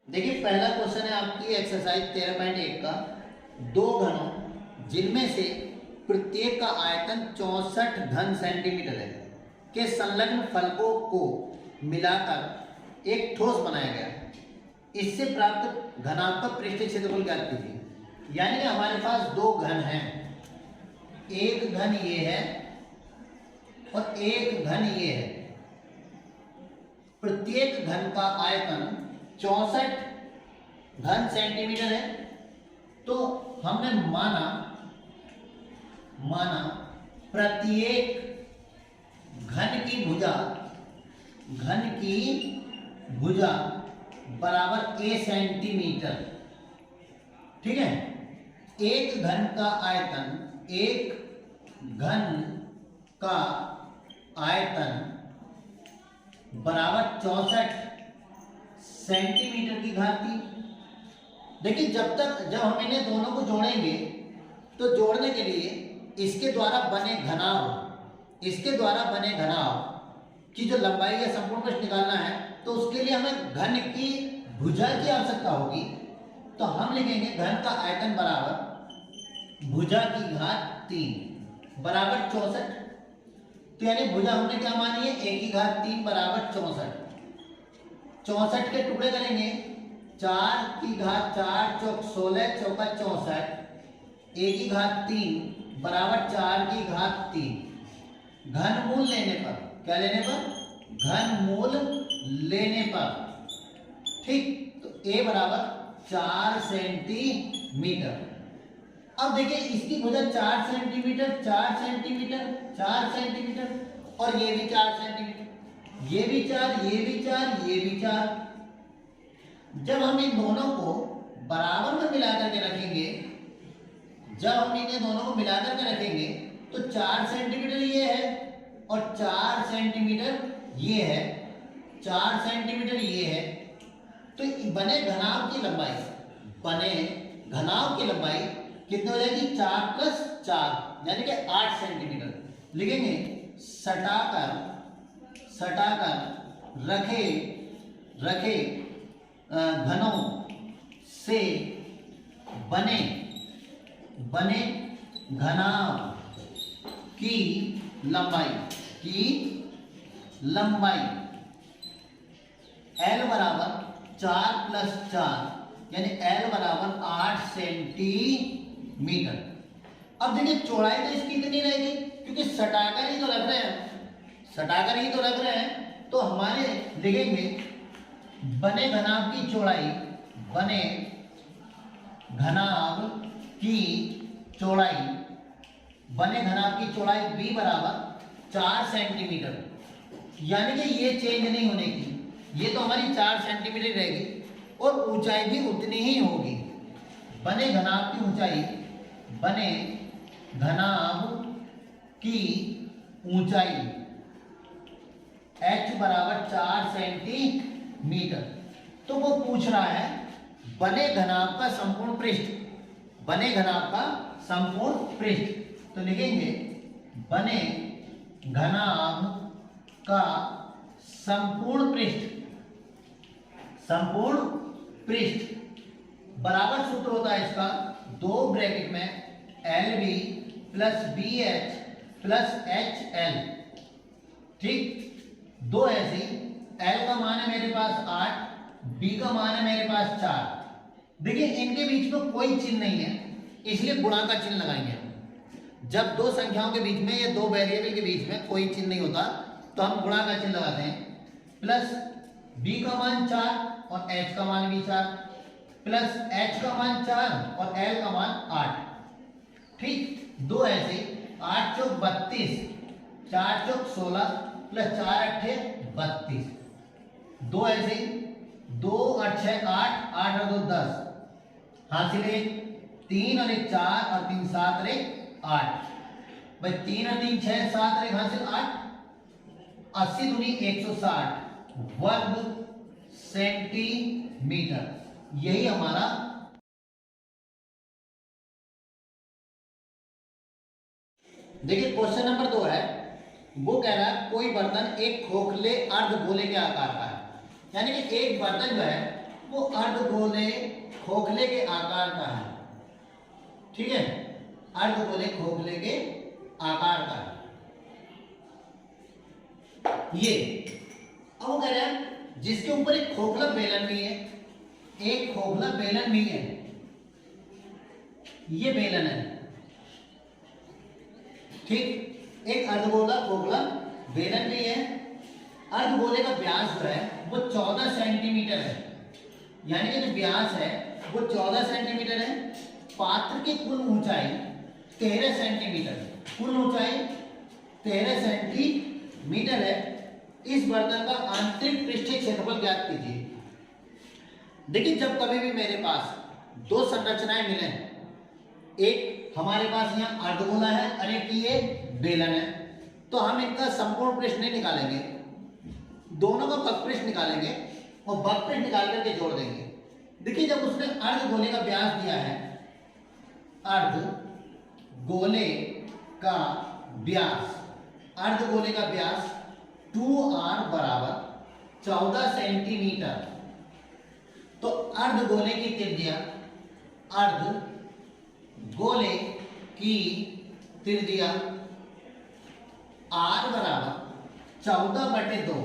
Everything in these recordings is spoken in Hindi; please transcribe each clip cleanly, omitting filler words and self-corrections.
देखिए पहला क्वेश्चन है आपकी एक्सरसाइज 13.1 का। दो घनों जिनमें से प्रत्येक का आयतन 64 घन सेंटीमीटर है के संलग्न फलकों को मिलाकर एक ठोस बनाया गया। इससे प्राप्त घनाभ का पृष्ठीय क्षेत्रफल ज्ञात कीजिए। यानी कि हमारे पास दो घन हैं, एक घन ये है और एक घन ये है। प्रत्येक घन का आयतन 64 घन सेंटीमीटर है। तो हमने माना प्रत्येक घन की भुजा बराबर a सेंटीमीटर। ठीक है, एक घन का आयतन बराबर 64 सेंटीमीटर की घात 3। देखिए जब हम इन्हें दोनों को जोड़ेंगे तो जोड़ने के लिए इसके द्वारा बने घनाभ की जो लंबाई या संपूर्ण पृष्ठ निकालना है, तो उसके लिए हमें घन की भुजा की आवश्यकता होगी। तो हम लिखेंगे घन का आयतन बराबर भुजा की घात 3 बराबर 64। तो यानी भुजा हमने क्या मानी है, a की घात 3 बराबर 64। 64 के टुकड़े करेंगे, 4 की घात 4 चौक 16 चौका 64, a की घात 3 बराबर 4 की घात 3। घनमूल लेने पर, क्या लेने पर, घनमूल लेने पर, ठीक, तो a बराबर 4 सेंटीमीटर। अब देखिए इसकी भुजा 4 सेंटीमीटर, 4 सेंटीमीटर, 4 सेंटीमीटर और ये भी 4 सेंटीमीटर, ये भी 4, ये भी 4, ये भी 4। जब हम इन दोनों को बराबर में मिलाकर के रखेंगे, तो 4 सेंटीमीटर ये है और 4 सेंटीमीटर ये है, 4 सेंटीमीटर ये है। तो बने घनाभ की लंबाई कितनी हो जाएगी, 4 प्लस 4 यानी कि 8 सेंटीमीटर। लिखेंगे सटाकर रखे घनों से बने घनाभ की लंबाई L बराबर 4 प्लस 4 यानी L बराबर 8 सेंटीमीटर। अब देखिए चौड़ाई तो इसकी इतनी रहेगी क्योंकि सटाकर ही तो रख रहे हैं। तो हमारे लिखेंगे बने घनाभ की चौड़ाई B बराबर 4 सेंटीमीटर। यानी कि ये चेंज नहीं होने की, ये तो हमारी 4 सेंटीमीटर रहेगी और ऊंचाई भी उतनी ही होगी। बने घनाभ की ऊंचाई h बराबर 4 सेंटीमीटर। तो वो पूछ रहा है बने घनाभ का संपूर्ण पृष्ठ। तो लिखेंगे बने घनाभ का संपूर्ण पृष्ठ बराबर सूत्र होता है इसका, 2 ब्रैकेट में LB plus BH plus HL। ठीक, दो ऐसी, L का मान है मेरे पास 8, B का मान है मेरे पास 4। देखिए इनके बीच में कोई चिन्ह नहीं है, इसलिए गुणा का चिन्ह लगाएंगे हम। जब दो संख्याओं के बीच में या दो वेरिएबल के बीच में कोई चिन्ह नहीं होता तो हम गुणा का चिन्ह लगाते हैं। प्लस B का मान 4 और H का मान भी 4, प्लस H का मान 4 और L का मान 8। ठीक, दो ऐसे, 8 चौक 32, 4 चौक 16 प्लस 4 अट्ठे 32। दो ऐसे, 2 और 6 8, 8 और 2 10, हासिल 1, 3 और 1 4 और 3 7 और 1 8। भाई 3 और 3 6 7 और 1 हासिल 8, 80 दूनी 160 वर्ग सेंटीमीटर। यही हमारा देखिए क्वेश्चन नंबर 2 है। वो कह रहा है कोई बर्तन एक खोखले अर्धगोले के आकार का है, यानी कि एक बर्तन जो है वो अर्धगोले खोखले के आकार का है। ठीक है, अर्धगोले खोखले के आकार का है ये। अब वो कह रहे हैं जिसके ऊपर एक खोखला बेलन भी है, एक खोखला बेलन भी है, ये बेलन है। ठीक, एक अर्धगोला खोखला बेलन भी है। अर्धगोले का व्यास जो है वो 14 सेंटीमीटर है, यानी कि जो व्यास है वो 14 सेंटीमीटर है। पात्र की कुल ऊंचाई 13 सेंटीमीटर, कुल ऊंचाई 13 सेंटीमीटर है। इस बर्तन का आंतरिक पृष्ठीय क्षेत्रफल ज्ञात कीजिए। देखिए, जब कभी भी मेरे पास दो संरचनाएं मिले, एक हमारे पास यहाँ अर्धगोला है और एक ये बेलन है, तो हम इनका संपूर्ण पृष्ठ नहीं निकालेंगे, दोनों का बकपृष्ठ निकालेंगे और बकपृष्ठ निकाल करके जोड़ देंगे। देखिए, जब उसने अर्धगोले का व्यास दिया है, अर्धगोले का व्यास, अर्धगोले का व्यास 2r बराबर 14 सेंटीमीटर, तो अर्धगोले की त्रिज्या, अर्धगोले की त्रिज्या r बराबर 14/2,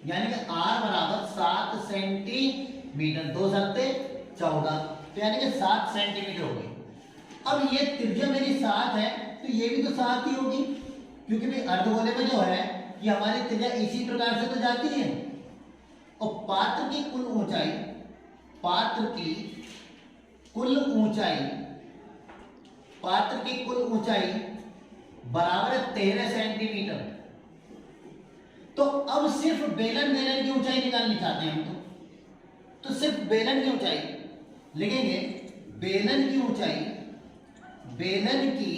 यानी कि r बराबर 7 सेंटीमीटर, 2 सत्ते 14, तो यानी कि 7 सेंटीमीटर हो गई। अब ये त्रिज्या मेरी 7 है, तो ये भी तो 7 ही होगी, क्योंकि भाई अर्धगोले में जो है ये हमारी त्रिज्या इसी प्रकार से तो जाती है। और पात्र की कुल ऊंचाई, पात्र की कुल ऊंचाई, पात्र की कुल ऊंचाई बराबर है 13 सेंटीमीटर। तो अब सिर्फ बेलन की ऊंचाई निकालनी चाहते हैं हम, तो सिर्फ बेलन की ऊंचाई लिखेंगे। बेलन की ऊंचाई, बेलन की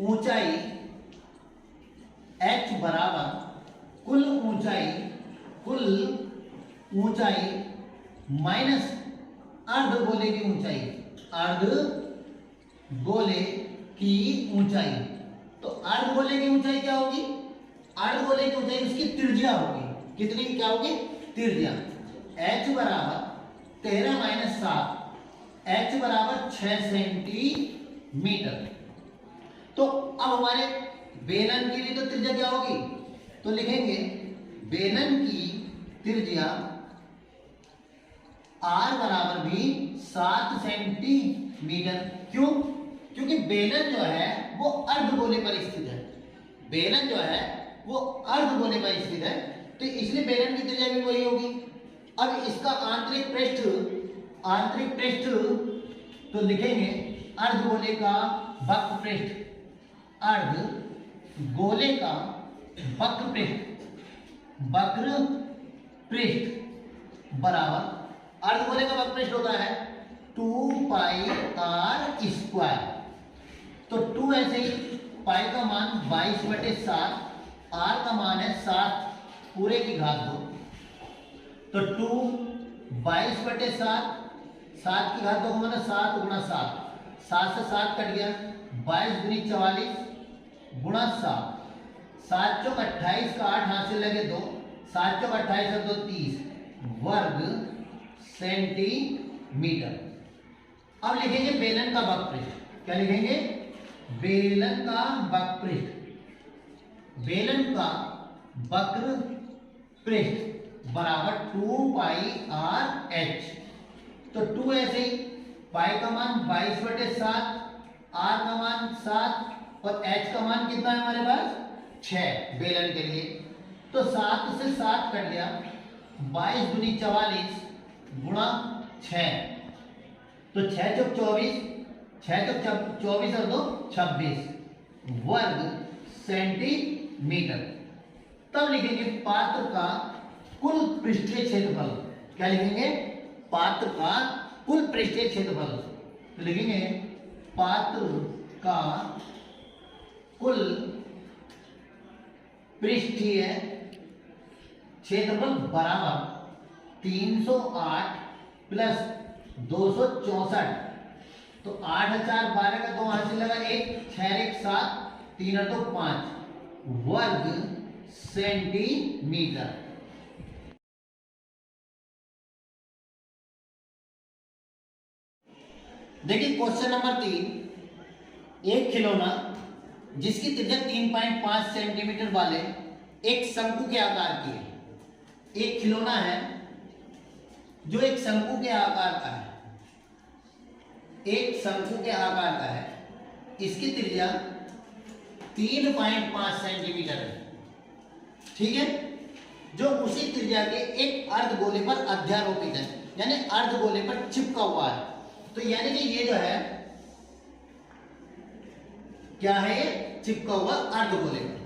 ऊंचाई h बराबर कुल ऊंचाई, कुल ऊंचाई माइनस अर्धगोले की ऊंचाई, अर्धगोले की ऊंचाई। तो अर्धगोले की ऊंचाई क्या होगी? अर्धगोले की ऊंचाई उसकी त्रिज्या होगी। कितनी क्या होगी? त्रिज्या। h बराबर 13 माइनस 7, h बराबर 6 सेंटीमीटर। तो अब हमारे बेलन की भी तो त्रिज्या क्या होगी? तो लिखेंगे बेलन की त्रिज्या r बराबर भी 7 सेंटीमीटर। क्यों? क्योंकि बेलन जो है वो अर्धगोले पर स्थित है, बेलन जो है वो अर्धगोले पर स्थित है, तो इसलिए बेलन की त्रिज्या भी वही होगी। अब इसका आंतरिक पृष्ठ, आंतरिक पृष्ठ तो लिखेंगे अर्धगोले का वक्र पृष्ठ, अर्धगोले का वक्र पृष्ठ, वक्र पृष्ठ बराबर, अर्धगोले का वक्र पृष्ठ होता है 2 पाई r स्क्वायर। तो 2 ऐसे ही, पाई का मान 22/7, r का मान है 7 पूरे की घात 2, तो 2 22/7, 7 की घात 2 का मतलब 7 गुणा 7, 7 से 7 कट गया, 22 दूनी 44 गुणा 7, 7 चौक 28 का 8 हाथ से लगे 2, 7 चौक 28 और 2 30 वर्ग सेंटीमीटर। अब लिखेंगे बेलन का वक्र पृष्ठ। क्या लिखेंगे? बेलन का वक्र पृष्ठ, बेलन का वक्र पृष्ठ बराबर 2 पाई r h। तो 2 ऐसे ही, पाई का मान 22/7, r का मान 7 और h का मान कितना है हमारे पास 6 बेलन के लिए। तो 7 से 7 कट गया, 22 दूनी 44 गुणा 6, तो 6 चौक 24, 6 चौक 24 और 2 26 वर्ग सेंटीमीटर। तब लिखेंगे पात्र का कुल पृष्ठीय क्षेत्रफल। क्या लिखेंगे? पात्र का कुल पृष्ठीय क्षेत्रफल। तो लिखेंगे पात्र का कुल पृष्ठीय क्षेत्रफल बराबर 308 प्लस 264। तो 8 और 4 12 का 2 हाथ से लगा 1, 6 1 7, 3 और 2 5 वर्ग सेंटीमीटर। देखिए क्वेश्चन नंबर 3, एक खिलौना जिसकी त्रिज्या 3.5 सेंटीमीटर वाले एक शंकु के आकार की है। एक खिलौना है जो एक शंकु के आकार का है, एक शंकु के आकार का है, इसकी त्रिज्या 3.5 सेंटीमीटर है। ठीक है, जो उसी त्रिज्या के एक अर्धगोले पर अध्यारोपित है, यानी अर्धगोले पर चिपका हुआ है। तो यानी कि ये जो है क्या है, ये चिपका हुआ अर्धगोले पर,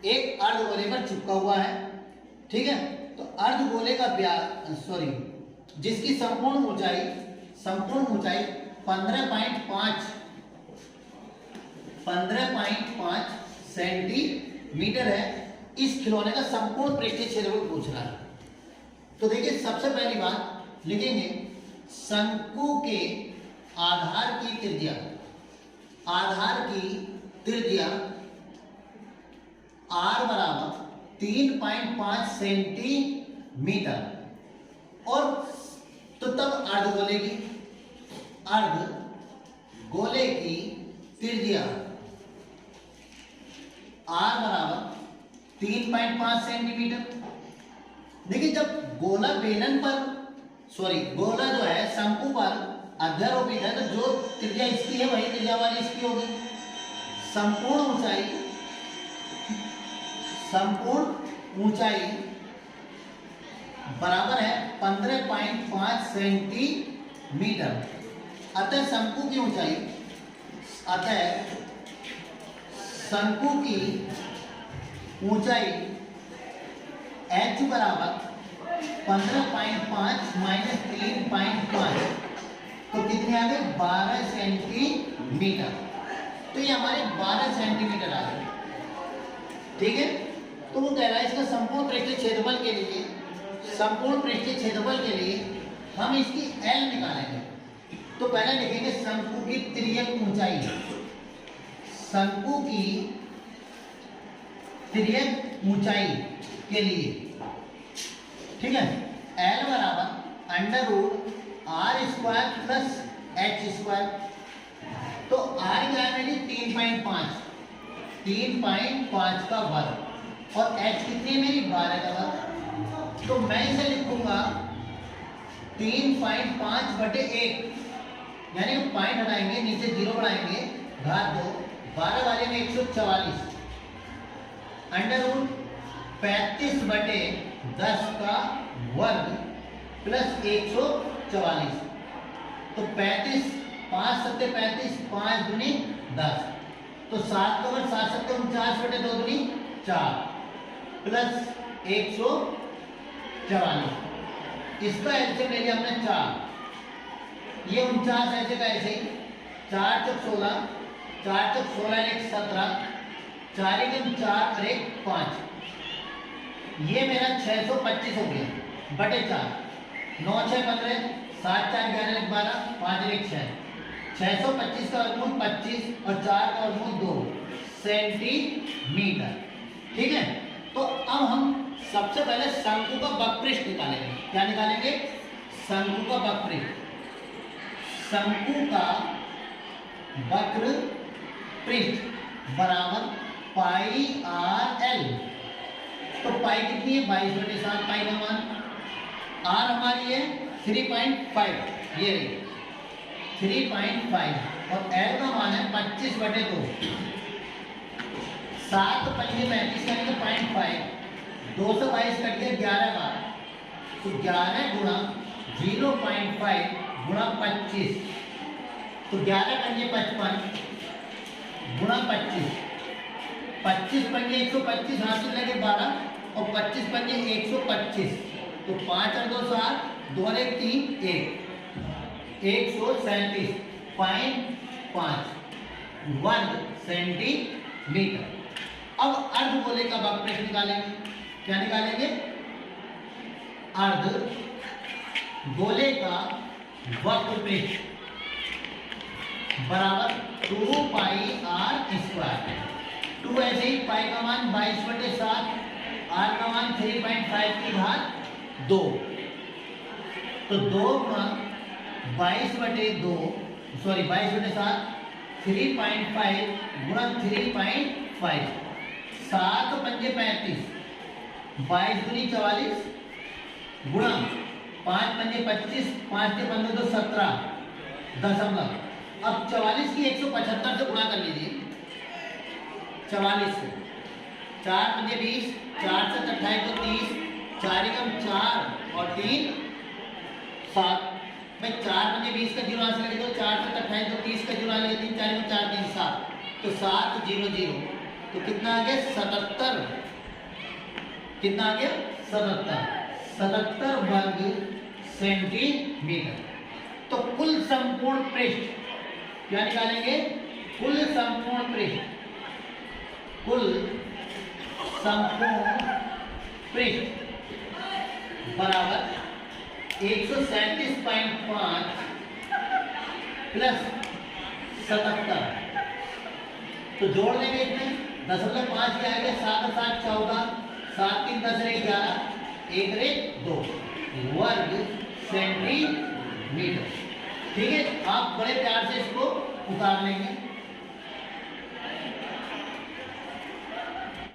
एक अर्धगोले पर चिपका हुआ है। ठीक है, तो अर्धगोले का व्यास जिसकी संपूर्ण ऊंचाई 15.5 सेंटीमीटर है। इस खिलौने का संपूर्ण पृष्ठीय क्षेत्रफल पूछ रहा है। तो देखिए सबसे पहली बात लिखेंगे, शंकु के आधार की त्रिज्या r बराबर 3.5 सेंटीमीटर, और तो तब अर्धगोले की त्रिज्या r बराबर 3.5 सेंटीमीटर। देखिए जब गोला बेलन पर गोला जो है शंकु पर अध्यारोपित है, तो जो त्रिज्या इसकी है वही त्रिज्या वाली इसकी होगी। संपूर्ण ऊंचाई बराबर है 15.5 सेंटीमीटर। अतः शंकु की ऊंचाई h बराबर 15.5 माइनस 3.5, तो कितने आ गए, 12 सेंटीमीटर। तो ये हमारे 12 सेंटीमीटर आ गए। ठीक है, तो वो कह रहा है इसका संपूर्ण पृष्ठीय क्षेत्रफल के लिए हम इसकी L निकालेंगे। तो पहले लिखेंगे शंकु की तिर्यक ऊंचाई के लिए। ठीक है, L बराबर √r² प्लस h²। तो r क्या है मेरी 3.5 का वर्ग, और h कितनी है मेरी 12 का वर्ग। तो मैं इसे लिखूंगा 3.5/1, यानी हम पॉइंट हटाएंगे, नीचे 0 बढ़ाएंगे, घात 2, 12 वाले में 144, √35/10 का वर्ग प्लस 144। तो 35, 5 सत्ते 35, 5 दूनी 10, तो 7 का वर्ग 7 सत्ते 49/2 दूनी 4 प्लस 144। इसका एलसीएम ले लिया हमने 4, ये 49 ऐसे का ऐसे ही, 4 चौक 16, 4 चौक 16 1 17, 4 1 4 और 1 5, ये मेरा 625 हो गया बटे 4, 9 6 15, 7 4 11 12, 5 1 6, 625 का वर्गमूल 25 और 4 का वर्गमूल 2 सेंटीमीटर। ठीक है, तो अब हम सबसे पहले शंकु का वक्रपृष्ठ निकालेंगे। क्या निकालेंगे, शंकु का वक्रपृष्ठ। शंकु का वक्रपृष्ठ बराबर पाई आर एल। तो पाई कितनी है, 22/7 पाई का मान। आर हमारी है 3.5, ये रही 3.5, और एल का मान है 25/2। 7 पंजे 35 करेंगे 0.5, 222 कट गया 11 बार, तो 11 गुणा 0.5 गुणा 25, तो 11 पंजे 55 गुणा 25, 25 पंजे 125, हासिल लगे 12, और 25 पंजे 125, तो 5 और 2 7, 2 और 1 3 1, 137.5 वर्ग सेंटीमीटर। अब अर्धगोले का वक्रपृष्ठ निकालेंगे। क्या निकालेंगे, अर्धगोले का वक्रपृष्ठ बराबर 2 पाई r²। 2 ऐसे ही, पाई का मान 22/7, r का मान 3.5 की घात 2, तो 2 गुणा 22/2 सॉरी 22/7 3.5 गुणा 3.5, 7 पंजे 35, 22 दूनी 44 गुणा 5 पंजे 25, 5 के 15 तो 17 दशमलव। अब 44 की 175 से गुणा कर लीजिए, 44 से 4 पंजे 20, 4 से 28 तो 30, 4 एकम 4 और 3 7। मैं 4 पंजे 20 का जीरो आंसर लगे तो 4 से 28 तो 30 का जीरो लगे 3 4 में 4 3 7 तो 7 0 0 तो कितना आ गया 77। कितना आ गया 77 वर्ग सेंटीमीटर। तो कुल संपूर्ण पृष्ठ क्या निकालेंगे? कुल संपूर्ण पृष्ठ, कुल संपूर्ण पृष्ठ बराबर 137.5 प्लस 77। तो जोड़ लेंगे इसमें 0.5 क्या आएगा 7 7 14, 7 3 10 11, 1 रे 2 वर्ग सेंटीमीटर। ठीक है, आप बड़े प्यार से इसको उतार लेंगे।